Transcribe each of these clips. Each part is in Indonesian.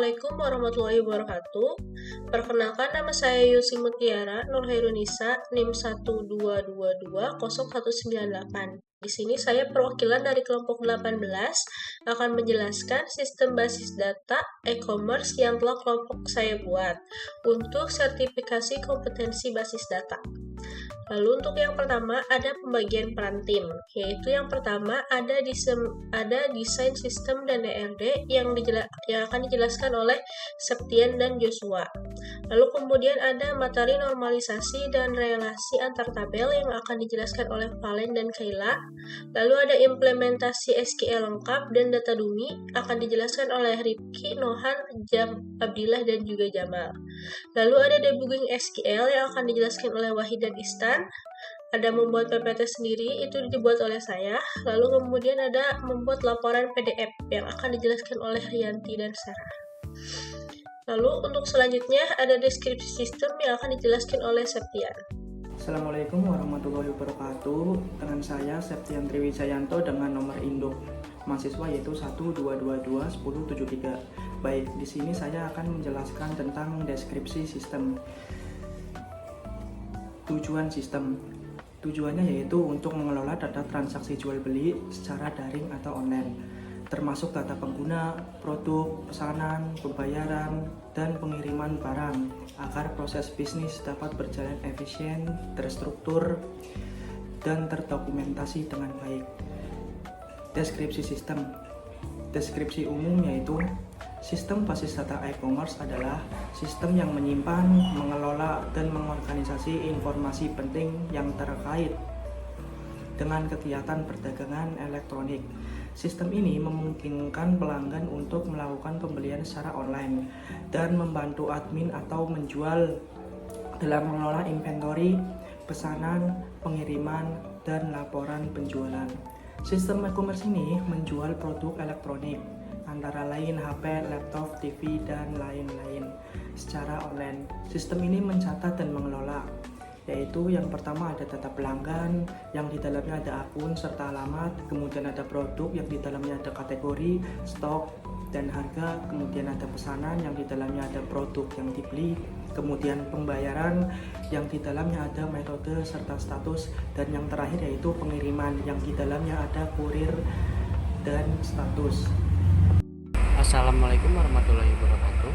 Assalamualaikum warahmatullahi wabarakatuh. Perkenalkan, nama saya Yusi Mutiara Nurhairunisa, NIM 122200198. Di sini saya perwakilan dari kelompok 18 akan menjelaskan sistem basis data e-commerce yang telah kelompok saya buat untuk sertifikasi kompetensi basis data. Lalu untuk yang pertama ada pembagian peran tim, yaitu yang pertama ada desain sistem dan DRD yang akan dijelaskan oleh Septian dan Joshua. Lalu kemudian ada materi normalisasi dan relasi antar tabel yang akan dijelaskan oleh Valen dan Kayla. Lalu ada implementasi SQL lengkap dan data dummy akan dijelaskan oleh Rifki, Nohan, Abdillah dan juga Jamal. Lalu ada debugging SQL yang akan dijelaskan oleh Wahid dan Istan. Ada membuat PPT sendiri, itu dibuat oleh saya. Lalu kemudian ada membuat laporan PDF yang akan dijelaskan oleh Rianti dan Sarah. Lalu untuk selanjutnya ada deskripsi sistem yang akan dijelaskan oleh Septian. Assalamualaikum warahmatullahi wabarakatuh. Dengan saya Septian Triwijayanto dengan nomor induk mahasiswa yaitu 122211073. Baik, di sini saya akan menjelaskan tentang deskripsi sistem. Tujuan sistem. Tujuannya yaitu untuk mengelola data transaksi jual beli secara daring atau online, termasuk data pengguna, produk, pesanan, pembayaran, dan pengiriman barang agar proses bisnis dapat berjalan efisien, terstruktur, dan terdokumentasi dengan baik. Deskripsi sistem. Deskripsi umum yaitu sistem basis data e-commerce adalah sistem yang menyimpan, mengelola, dan mengorganisasi informasi penting yang terkait dengan kegiatan perdagangan elektronik. Sistem ini memungkinkan pelanggan untuk melakukan pembelian secara online dan membantu admin atau menjual dalam mengelola inventory, pesanan, pengiriman, dan laporan penjualan. Sistem e-commerce ini menjual produk elektronik antara lain HP, laptop, TV, dan lain-lain secara online. Sistem ini mencatat dan mengelola, yaitu yang pertama ada data pelanggan yang di dalamnya ada akun serta alamat, kemudian ada produk yang di dalamnya ada kategori, stok, dan harga, kemudian ada pesanan yang di dalamnya ada produk yang dibeli, kemudian pembayaran yang di dalamnya ada metode serta status, dan yang terakhir yaitu pengiriman yang di dalamnya ada kurir dan status. Assalamualaikum warahmatullahi wabarakatuh.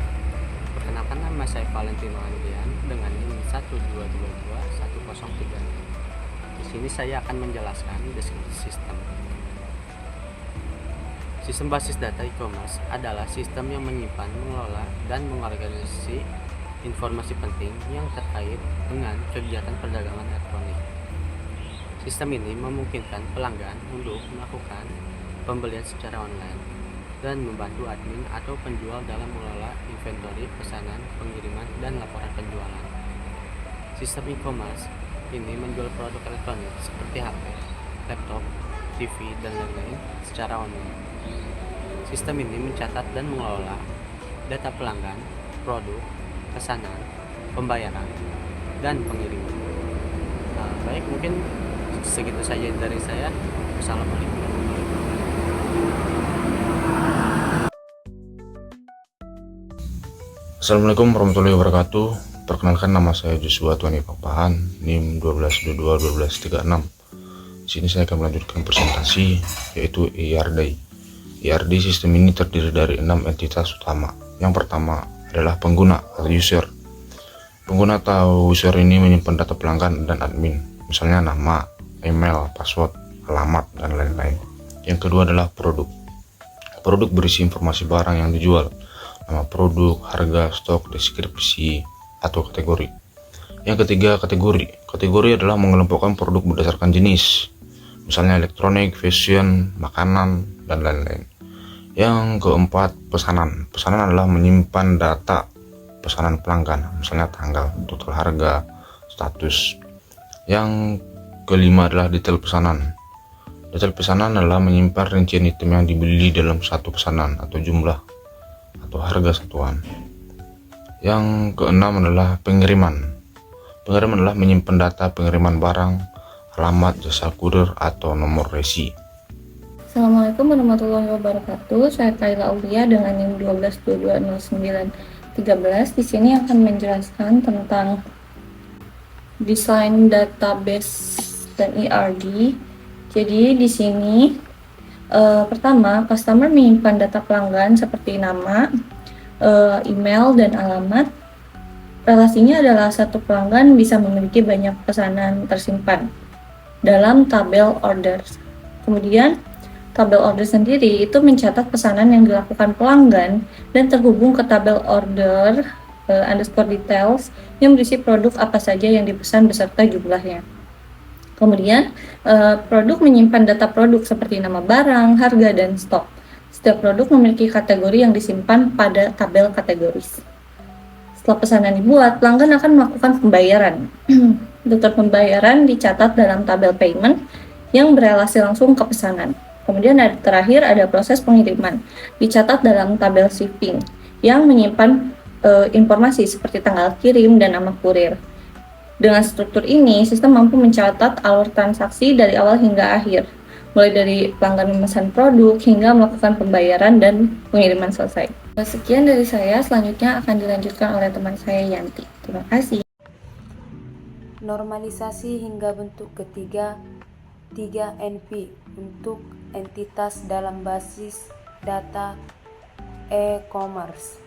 Perkenalkan, nama saya Valentino Andrian dengan NIM 1222103. Di sini saya akan menjelaskan deskripsi sistem. Sistem basis data e-commerce adalah sistem yang menyimpan, mengelola, dan mengorganisasi informasi penting yang terkait dengan kegiatan perdagangan elektronik. Sistem ini memungkinkan pelanggan untuk melakukan pembelian secara online dan membantu admin atau penjual dalam mengelola inventory, pesanan, pengiriman, dan laporan penjualan. Sistem e-commerce ini menjual produk elektronik seperti HP, laptop, TV, dan lain-lain secara online. Sistem ini mencatat dan mengelola data pelanggan, produk, pesanan, pembayaran, dan pengiriman. Baik, mungkin segitu saja dari saya. Wassalamualaikum. Assalamualaikum warahmatullahi wabarakatuh. Perkenalkan, nama saya Joshua Tuani Papahan, NIM 1222126. Di sini saya akan melanjutkan presentasi yaitu ERD. ERD sistem ini terdiri dari 6 entitas utama. Yang pertama adalah pengguna atau user. Pengguna atau user ini menyimpan data pelanggan dan admin, misalnya nama, email, password, alamat, dan lain-lain. Yang kedua adalah produk. Produk berisi informasi barang yang dijual, nama produk, harga, stok, deskripsi, atau kategori. Yang ketiga, kategori. Kategori adalah mengelompokkan produk berdasarkan jenis, misalnya elektronik, fashion, makanan, dan lain-lain. Yang keempat, pesanan. Pesanan adalah menyimpan data pesanan pelanggan, misalnya tanggal, total harga, status. Yang kelima adalah detail pesanan. Detail pesanan adalah menyimpan rincian item yang dibeli dalam satu pesanan atau jumlah atau harga satuan. Yang keenam adalah pengiriman. Pengiriman adalah menyimpan data pengiriman barang, alamat, jasa kurir, atau nomor resi. Assalamualaikum warahmatullahi wabarakatuh. Saya Kaila Aulia dengan NIM 12220913. Di sini akan menjelaskan tentang desain database dan ERD. Jadi di sini pertama, customer menyimpan data pelanggan seperti nama, email, dan alamat. Relasinya adalah satu pelanggan bisa memiliki banyak pesanan tersimpan dalam tabel orders. Kemudian tabel order sendiri itu mencatat pesanan yang dilakukan pelanggan dan terhubung ke tabel order underscore details yang berisi produk apa saja yang dipesan beserta jumlahnya. Kemudian produk menyimpan data produk seperti nama barang, harga, dan stok. Setiap produk memiliki kategori yang disimpan pada tabel kategoris. Setelah pesanan dibuat, pelanggan akan melakukan pembayaran. Daftar pembayaran dicatat dalam tabel payment yang berelasi langsung ke pesanan. Kemudian terakhir ada proses pengiriman, dicatat dalam tabel shipping yang menyimpan informasi seperti tanggal kirim dan nama kurir. Dengan struktur ini, sistem mampu mencatat alur transaksi dari awal hingga akhir, mulai dari pelanggan memesan produk hingga melakukan pembayaran dan pengiriman selesai. Sekian dari saya, selanjutnya akan dilanjutkan oleh teman saya Yanti. Terima kasih. Normalisasi hingga bentuk ketiga 3NP untuk entitas dalam basis data e-commerce.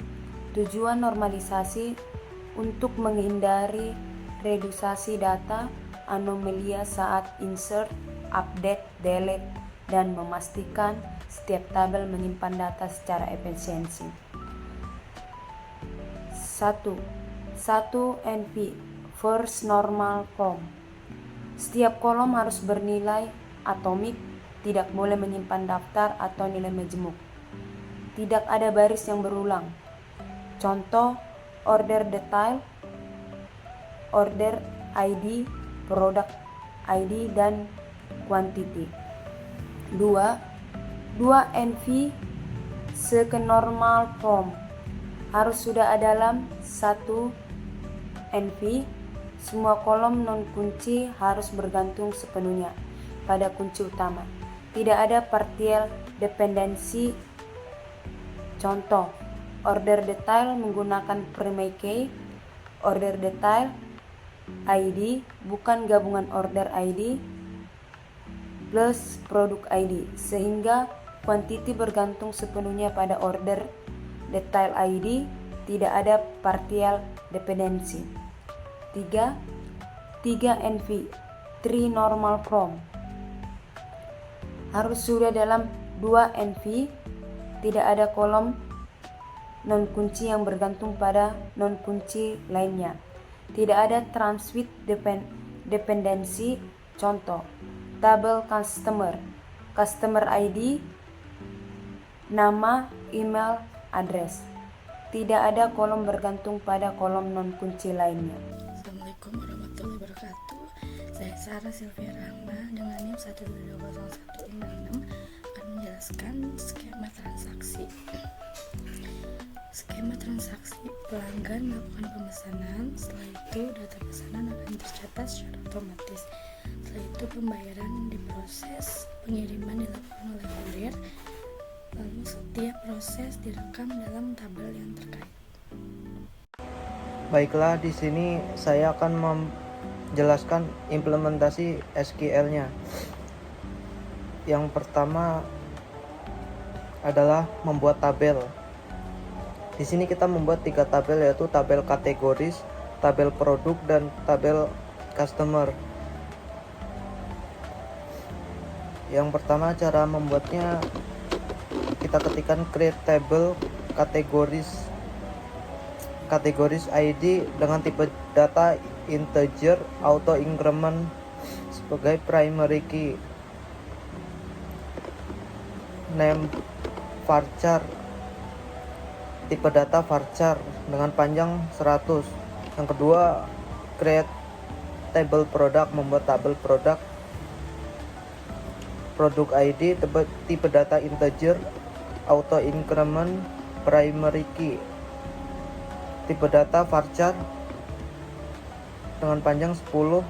Tujuan normalisasi untuk menghindari redusasi data, anomalia saat insert, update, delete, dan memastikan setiap tabel menyimpan data secara efisiensi. 1. NP First Normal Form. Setiap kolom harus bernilai atomik, tidak boleh menyimpan daftar atau nilai majemuk. Tidak ada baris yang berulang. Contoh, order detail, order ID, product ID, dan quantity. 2 NV second normal form harus sudah dalam 1 NV. Semua kolom non kunci harus bergantung sepenuhnya pada kunci utama. Tidak ada partial dependency. Contoh, order detail menggunakan primary key, order detail ID bukan gabungan order ID plus produk ID, sehingga quantity bergantung sepenuhnya pada order detail ID, tidak ada partial dependency. 3 NV 3 normal form harus sudah dalam 2 NV, tidak ada kolom non kunci yang bergantung pada non kunci lainnya. Tidak ada transmit dependency. Contoh, tabel customer ID, nama, email, address. Tidak ada kolom bergantung pada kolom non kunci lainnya. Assalamualaikum warahmatullahi wabarakatuh. Saya Sarah Sylvia Rahma dengan NIM 1220156 akan menjelaskan skema transaksi. Skema transaksi, pelanggan melakukan pemesanan, setelah itu data pesanan akan tercatat secara otomatis. Setelah itu pembayaran diproses, pengiriman dilakukan oleh kurir, lalu setiap proses direkam dalam tabel yang terkait. Baiklah, di sini saya akan menjelaskan implementasi SQL-nya. Yang pertama adalah membuat tabel. Di sini kita membuat 3 tabel, yaitu tabel kategoris, tabel produk, dan tabel customer. Yang pertama cara membuatnya, kita ketikkan create table kategoris ID dengan tipe data integer auto increment sebagai primary key, name varchar, tipe data varchar dengan panjang 100. Yang kedua, create table product, membuat tabel produk ID tipe data integer auto increment primary key, tipe data varchar dengan panjang 10.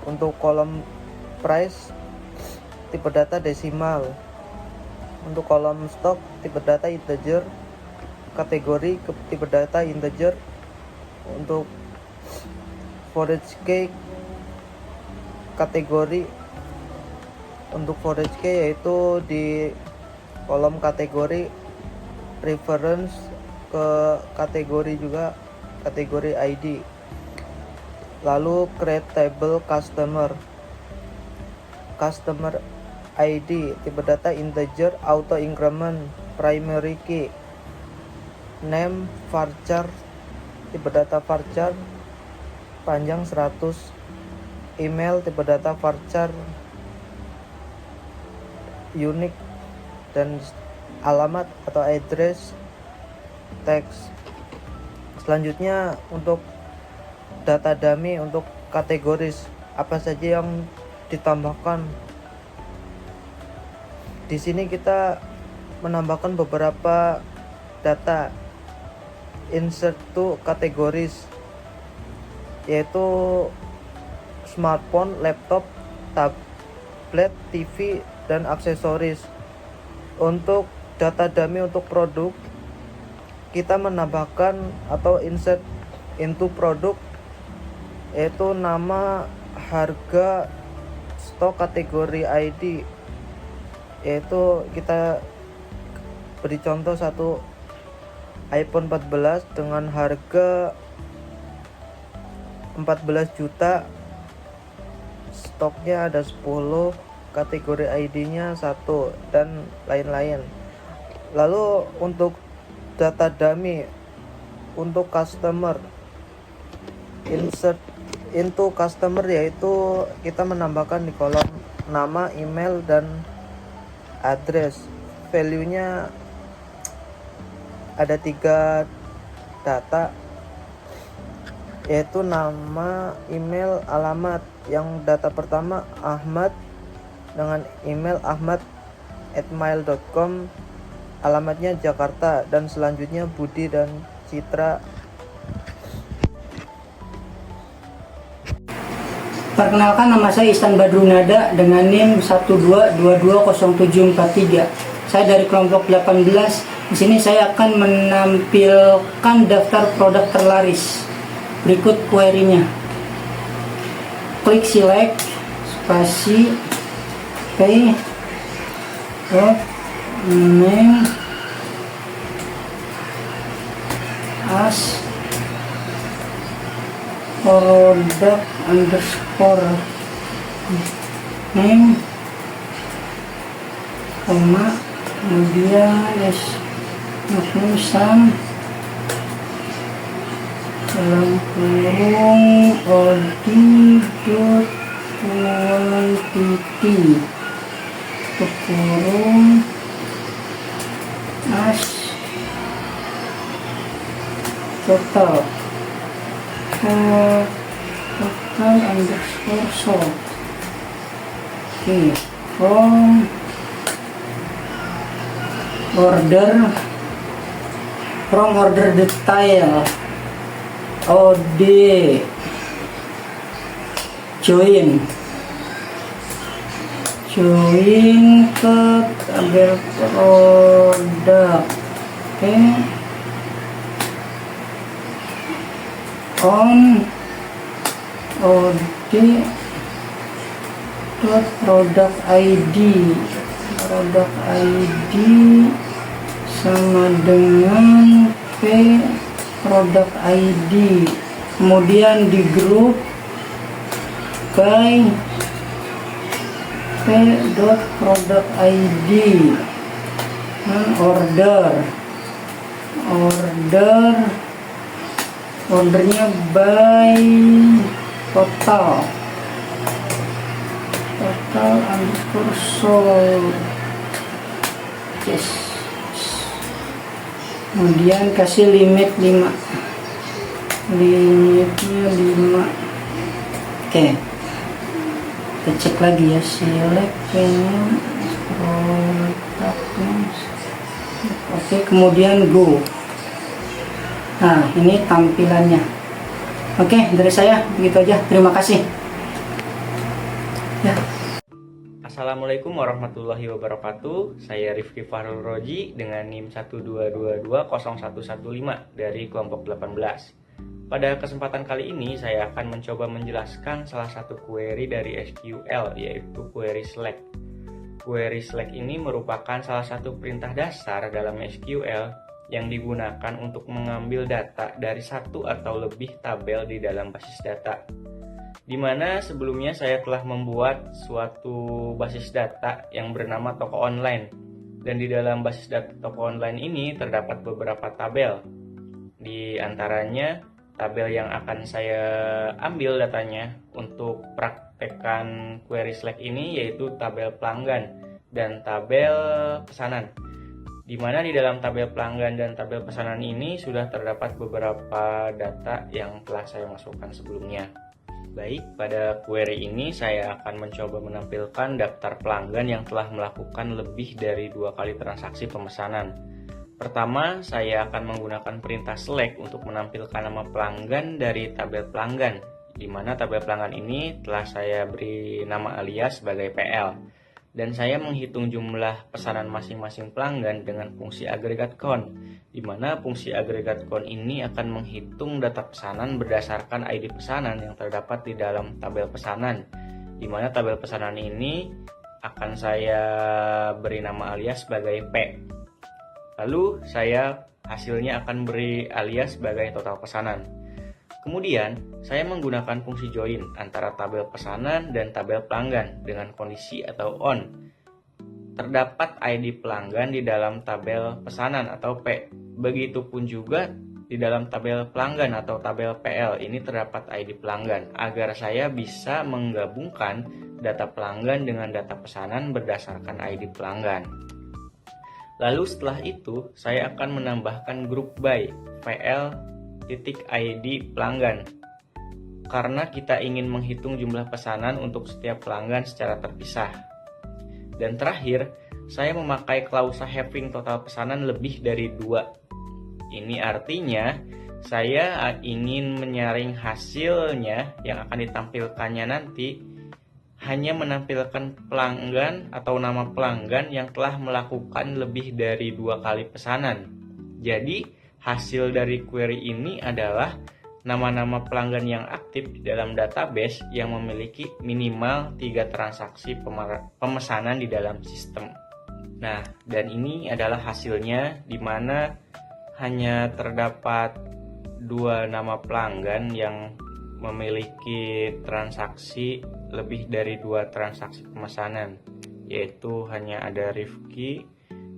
Untuk kolom price, tipe data desimal. Untuk kolom stok tipe data integer, kategori tipe data integer. Untuk forage key kategori, untuk forage key yaitu di kolom kategori, reference ke kategori juga, kategori ID. Lalu create table customer ID tipe data integer, auto increment, primary key, name varchar tipe data varchar panjang 100, email tipe data varchar unique, dan alamat atau address teks. Selanjutnya untuk data dummy, untuk kategoris apa saja yang ditambahkan. Di sini kita menambahkan beberapa data. Insert to kategoris, yaitu smartphone, laptop, tablet, TV, dan aksesoris. Untuk data dummy untuk produk, kita menambahkan atau insert into produk, yaitu nama, harga, stok, kategori ID. Yaitu kita beri contoh satu iPhone 14 dengan harga 14 juta, stoknya ada 10, kategori ID-nya 1, dan lain-lain. Lalu untuk data dummy untuk customer, insert into customer, yaitu kita menambahkan di kolom nama, email, dan address. Value-nya ada 3 data, yaitu nama, email, alamat. Yang data pertama Ahmad dengan email ahmad@mail.com, alamatnya Jakarta, dan selanjutnya Budi dan Citra. Perkenalkan, nama saya Ihsan Badrunada dengan NIM 1222073. Saya dari kelompok 18. Di sini saya akan menampilkan daftar produk terlaris. Berikut query-nya. Klik select spasi pay name as product underscore name, kemudian sum dalam kurung quantity kurung as total underscore sold. From order detail OD join ke tabel produk. On OD product ID sama dengan P product ID, kemudian di grup by P product ID, ordernya by total underscore sold. Yes. Kemudian kasih limit 5, limitnya 5. Oke, kita cek lagi ya, select oke, kemudian go. Nah, ini tampilannya. Oke, dari saya begitu aja, terima kasih ya. Assalamualaikum warahmatullahi wabarakatuh. Saya Rifki Fahrul Roji dengan NIM 122201115 dari kelompok 18. Pada kesempatan kali ini saya akan mencoba menjelaskan salah satu query dari SQL, yaitu query select. Query select ini merupakan salah satu perintah dasar dalam SQL yang digunakan untuk mengambil data dari satu atau lebih tabel di dalam basis data. Di mana sebelumnya saya telah membuat suatu basis data yang bernama toko online. Dan di dalam basis data toko online ini terdapat beberapa tabel. Di antaranya tabel yang akan saya ambil datanya untuk praktekkan query select ini yaitu tabel pelanggan dan tabel pesanan. Di mana di dalam tabel pelanggan dan tabel pesanan ini sudah terdapat beberapa data yang telah saya masukkan sebelumnya. Baik, pada query ini saya akan mencoba menampilkan daftar pelanggan yang telah melakukan lebih dari 2 kali transaksi pemesanan. Pertama, saya akan menggunakan perintah select untuk menampilkan nama pelanggan dari tabel pelanggan, di mana tabel pelanggan ini telah saya beri nama alias sebagai PL. Dan saya menghitung jumlah pesanan masing-masing pelanggan dengan fungsi agregat count, di mana fungsi agregat count ini akan menghitung data pesanan berdasarkan ID pesanan yang terdapat di dalam tabel pesanan, di mana tabel pesanan ini akan saya beri nama alias sebagai P. Lalu saya hasilnya akan beri alias sebagai total pesanan. Kemudian, saya menggunakan fungsi join antara tabel pesanan dan tabel pelanggan dengan kondisi atau on. Terdapat ID pelanggan di dalam tabel pesanan atau P. Begitupun juga di dalam tabel pelanggan atau tabel PL ini terdapat ID pelanggan agar saya bisa menggabungkan data pelanggan dengan data pesanan berdasarkan ID pelanggan. Lalu setelah itu, saya akan menambahkan group by PL.ID pelanggan karena kita ingin menghitung jumlah pesanan untuk setiap pelanggan secara terpisah. Dan terakhir, saya memakai klausa having total pesanan lebih dari 2. Ini artinya saya ingin menyaring hasilnya yang akan ditampilkannya nanti hanya menampilkan pelanggan atau nama pelanggan yang telah melakukan lebih dari 2 kali pesanan. Jadi hasil dari query ini adalah nama-nama pelanggan yang aktif di dalam database yang memiliki minimal 3 transaksi pemesanan di dalam sistem. Nah, dan ini adalah hasilnya di mana hanya terdapat 2 nama pelanggan yang memiliki transaksi lebih dari 2 transaksi pemesanan, yaitu hanya ada Rifki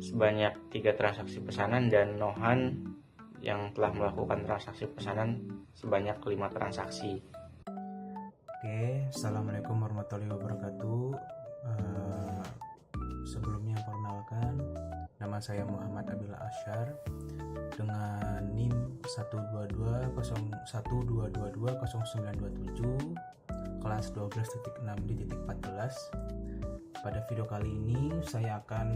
sebanyak 3 transaksi pesanan dan Nohan yang telah melakukan transaksi pesanan sebanyak 5 transaksi. Oke, Assalamualaikum warahmatullahi wabarakatuh. Sebelumnya perkenalkan, nama saya Muhammad Abila Asyar dengan NIM 12220120927 kelas 12.6D.14. Pada video kali ini saya akan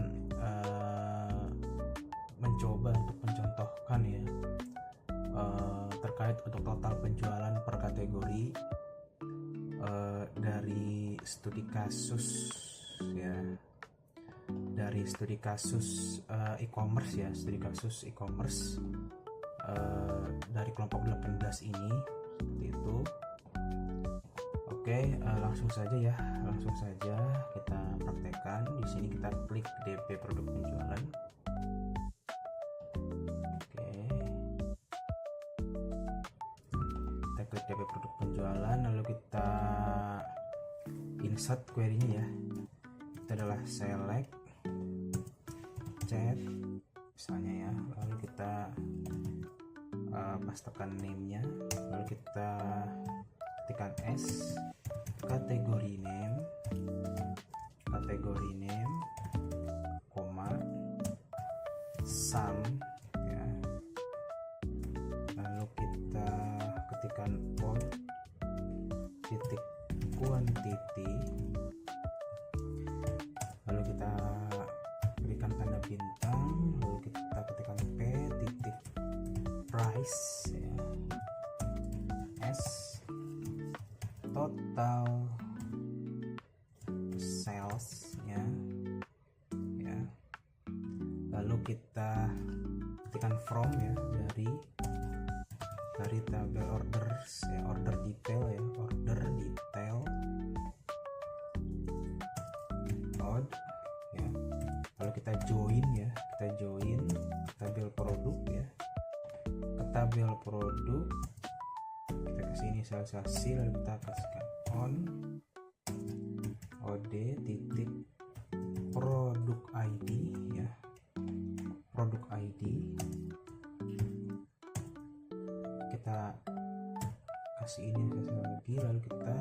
mencoba untuk mencontohkan ya terkait untuk total penjualan per kategori dari studi kasus ya, dari studi kasus e-commerce ya, studi kasus e-commerce dari kelompok 18 ini seperti itu. Oke, langsung saja kita praktekkan. Di sini kita klik DP produk penjualan. Kita klik DP produk penjualan, lalu kita insert query-nya ya. Itu adalah select chat misalnya ya, lalu kita pastekan name-nya, lalu kita ketikkan S, kategori name, koma, sum ya, lalu kita ketikkan all, titik quantity, lalu kita berikan tanda bintang, lalu kita ketikkan P titik price ya, S total salesnya, lalu kita ketikkan from ya dari tabel orders ya, order detail ya, order detail prod ya, lalu kita join ya, kita join tabel produk ya, ke tabel produk kita kasih inisialisasi, lalu kita kasihkan on od titik produk ID ya, produk ID kita kasih inisialisasi lagi, lalu kita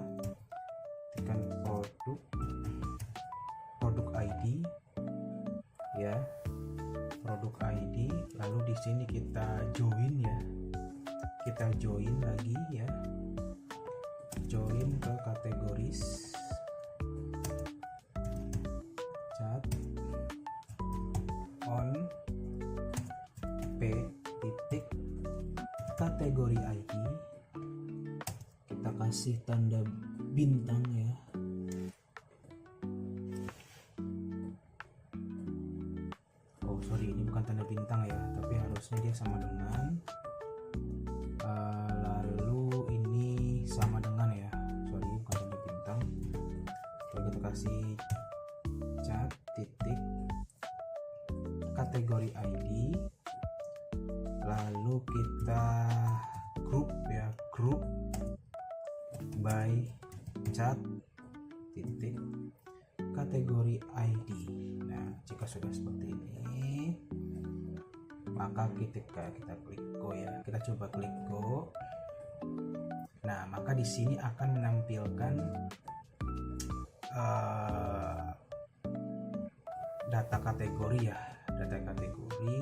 tekan produk ID ya, produk ID, lalu di sini kita join ya, kita join lagi ya, join ke kategoris chat on p titik kategori ID, kita kasih tanda bintang ya, oh sorry ini bukan tanda bintang ya, tapi harusnya dia sama dengan lalu ini sama dengan ya, sorry bukan tanda bintang, lalu kita kasih chat titik kategori ID, lalu kita grup ya, grup by chat titik kategori ID. Nah jika sudah seperti ini, maka kita klik go ya, kita coba klik go. Nah maka di sini akan menampilkan data kategori ya, data kategori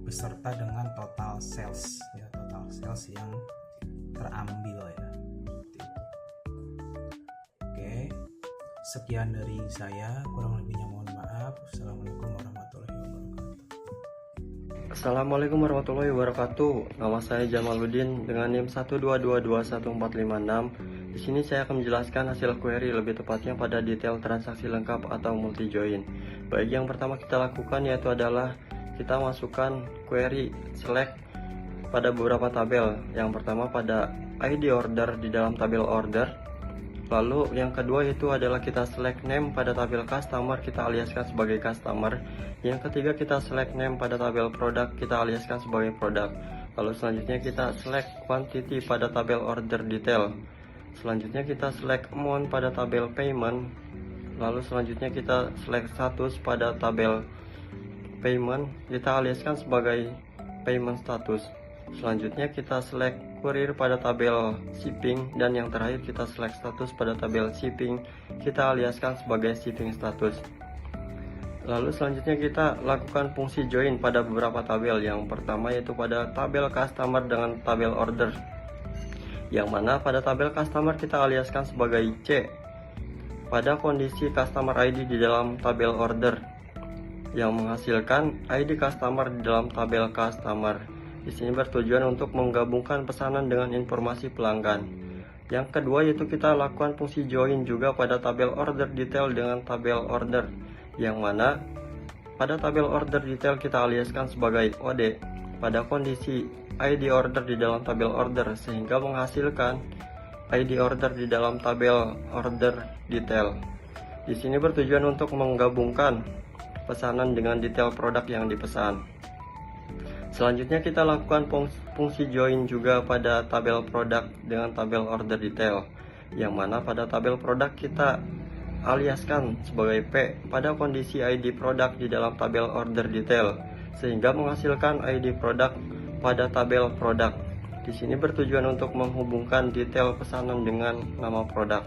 beserta dengan total sales ya, total sales yang terambil ya, seperti itu. Oke, sekian dari saya, kurang lebihnya mohon maaf. Assalamualaikum warahmatullahi wabarakatuh. Assalamualaikum warahmatullahi wabarakatuh. Nama saya Jamaluddin dengan NIM 1222146. Di sini saya akan menjelaskan hasil query, lebih tepatnya pada detail transaksi lengkap atau multi join. Baik, yang pertama kita lakukan yaitu adalah kita masukkan query select pada beberapa tabel. Yang pertama pada ID order di dalam tabel order. Lalu yang kedua itu adalah kita select name pada tabel customer, kita aliaskan sebagai customer. Yang ketiga kita select name pada tabel produk, kita aliaskan sebagai produk. Lalu selanjutnya kita select quantity pada tabel order detail. Selanjutnya kita select amount pada tabel payment. Lalu selanjutnya kita select status pada tabel payment, kita aliaskan sebagai payment status. Selanjutnya kita select courier pada tabel shipping, dan yang terakhir kita select status pada tabel shipping, kita aliaskan sebagai shipping status. Lalu selanjutnya kita lakukan fungsi join pada beberapa tabel. Yang pertama yaitu pada tabel customer dengan tabel order, yang mana pada tabel customer kita aliaskan sebagai C pada kondisi customer ID di dalam tabel order, yang menghasilkan ID customer di dalam tabel customer. Di sini bertujuan untuk menggabungkan pesanan dengan informasi pelanggan. Yang kedua yaitu kita lakukan fungsi join juga pada tabel order detail dengan tabel order, yang mana pada tabel order detail kita aliaskan sebagai OD pada kondisi ID order di dalam tabel order, sehingga menghasilkan ID order di dalam tabel order detail. Di sini bertujuan untuk menggabungkan pesanan dengan detail produk yang dipesan. Selanjutnya kita lakukan fungsi join juga pada tabel produk dengan tabel order detail, yang mana pada tabel produk kita aliaskan sebagai P pada kondisi ID produk di dalam tabel order detail, sehingga menghasilkan ID produk pada tabel produk. Di sini bertujuan untuk menghubungkan detail pesanan dengan nama produk.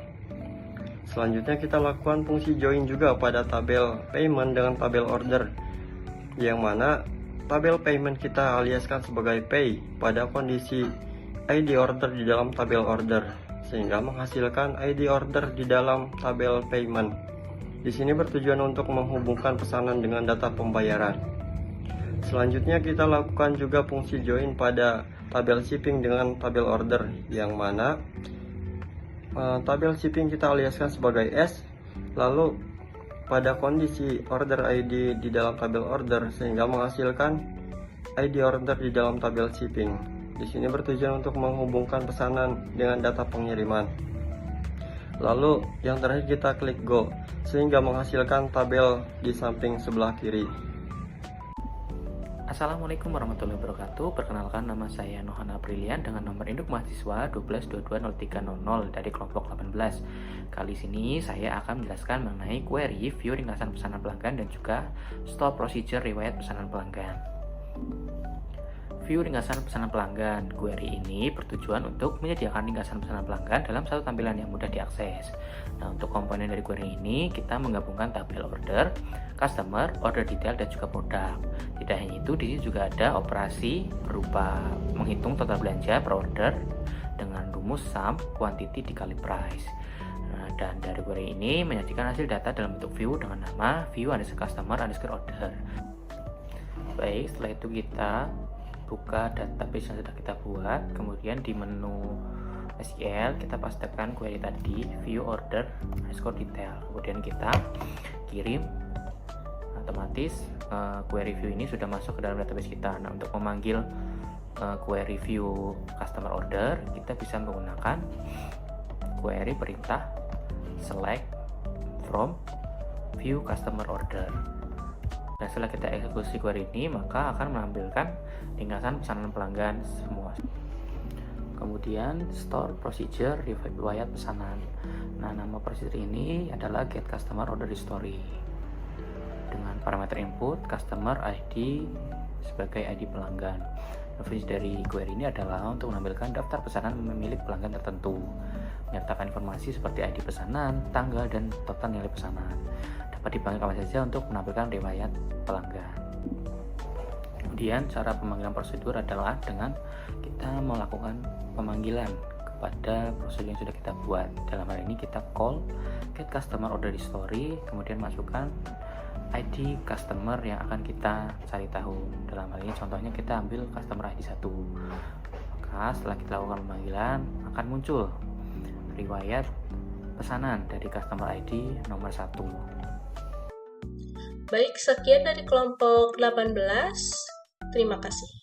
Selanjutnya kita lakukan fungsi join juga pada tabel payment dengan tabel order, yang mana tabel payment kita aliaskan sebagai pay pada kondisi ID order di dalam tabel order, sehingga menghasilkan ID order di dalam tabel payment. Di sini bertujuan untuk menghubungkan pesanan dengan data pembayaran. Selanjutnya kita lakukan juga fungsi join pada tabel shipping dengan tabel order, yang mana tabel shipping kita aliaskan sebagai S, lalu pada kondisi order ID di dalam tabel order sehingga menghasilkan ID order di dalam tabel shipping. Di sini bertujuan untuk menghubungkan pesanan dengan data pengiriman. Lalu yang terakhir kita klik Go sehingga menghasilkan tabel di samping sebelah kiri. Assalamualaikum warahmatullahi wabarakatuh. Perkenalkan, nama saya Nohana Brilian dengan nomor induk mahasiswa 12220300 dari kelompok 18. Kali ini saya akan menjelaskan mengenai query view ringkasan pesanan pelanggan dan juga store procedure riwayat pesanan pelanggan. View ringkasan pesanan pelanggan. Query ini bertujuan untuk menyediakan ringkasan pesanan pelanggan dalam satu tampilan yang mudah diakses. Nah, untuk komponen dari query ini kita menggabungkan tabel order, customer, order detail, dan juga produk. Tidak hanya itu, di sini juga ada operasi berupa menghitung total belanja per order dengan rumus sum quantity dikali price. Nah, dan dari query ini menyajikan hasil data dalam bentuk view dengan nama view_customer_order. Baik, setelah itu kita buka database yang sudah kita buat, kemudian di menu SQL kita pastikan query tadi view order underscore detail, kemudian kita kirim, otomatis query view ini sudah masuk ke dalam database kita. Nah, untuk memanggil query view customer order kita bisa menggunakan query perintah select from view customer order. Dan setelah kita eksekusi query ini, maka akan menampilkan ringkasan pesanan pelanggan semua. Kemudian store procedure riwayat pesanan. Nah, nama procedure ini adalah get customer order history dengan parameter input customer ID sebagai ID pelanggan. Fungsi dari query ini adalah untuk menampilkan daftar pesanan milik pelanggan tertentu, menyertakan informasi seperti ID pesanan, tanggal, dan total nilai pesanan. Dapat dipanggil kapan saja untuk menampilkan riwayat pelanggan. Kemudian cara pemanggilan prosedur adalah dengan kita melakukan pemanggilan kepada prosedur yang sudah kita buat. Dalam hal ini kita call get customer order history, kemudian masukkan ID customer yang akan kita cari tahu. Dalam hal ini contohnya kita ambil customer ID 1. Maka setelah kita lakukan pemanggilan akan muncul riwayat pesanan dari customer ID nomor 1. Baik, sekian dari kelompok 18. Terima kasih.